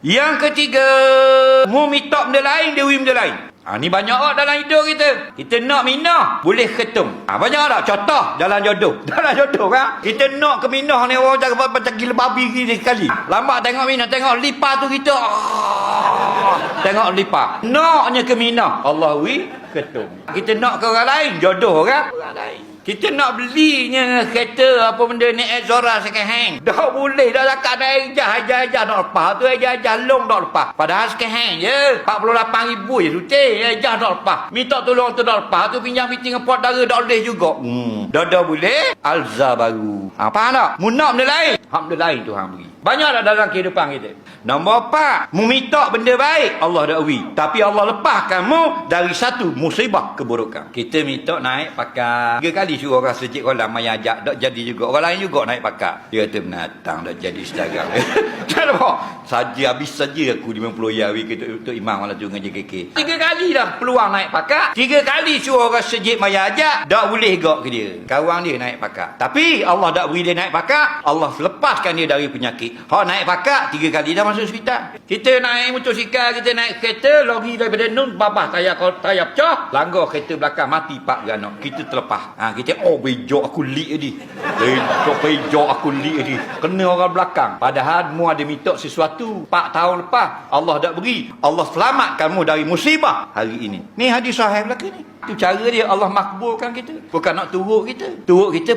Yang ketiga, mu minta benda lain, dewi benda lain. Ni banyak dalam hidup kita. Kita nak minah, boleh ketum. Banyak tak? Contoh, jalan jodoh. Jalan jodoh kan? Kita nak ke minah ni, orang cakap macam gila babi gini sekali. Lambat tengok minah, tengok lipa tu kita. Tengok lipa. Naknya ke minah. Allah ketum. Kita nak ke orang lain, jodoh kan? Orang lain. Kita nak belinya kereta apa benda ni Zora second hand. Dah boleh dah cakap dah ejah nak lepas tu ejah long nak lepas. Padahal second hand je 48,000 je rutin ejah nak lepas. Minta tolong tu nak lepas tu pinjam meeting dengan pot dara dah boleh juga. Dah boleh Alza baru. Faham tak? Mu nak benda lain, hak benda lain Tuhan beri. Banyak tak dalam kehidupan kita. Nombor 4, mu minta benda baik, Allah dah beri. Tapi Allah lepaskan mu dari satu musibah keburukan. Kita minta naik pakar. 3 kali suruh orang sejik kolam maya ajak, tak jadi juga. Orang lain juga naik pakar. Dia kata menatang dah jadi sekarang. Kenapa? Saja habis saja aku 50 yawi untuk imam malam tu dengan JKK. 3 kali dah peluang naik pakar. 3 kali suruh orang sejik maya ajak, tak boleh gak ke dia. Kawan dia naik pakar. Tapi Allah tak beri dia naik pakar, Allah lepaskan dia dari penyakit. Hak naik pakar 3 kali dah masuk hospital. Kita naik motosikal, kita naik kereta, lori daripada nun babah tayar pecah, langgar kereta belakang mati 4 beranak. Kita terlepas. Kita bejok aku lik tadi. Bejok aku lik tadi. Kena orang belakang. Padahal mu ada minta sesuatu 4 tahun lepas. Allah tak beri. Allah selamatkan mu dari musibah hari ini. Ni hadis sahih belaka ni. Itu cara dia Allah makbulkan kita. Bukan nak turut kita. Turut kita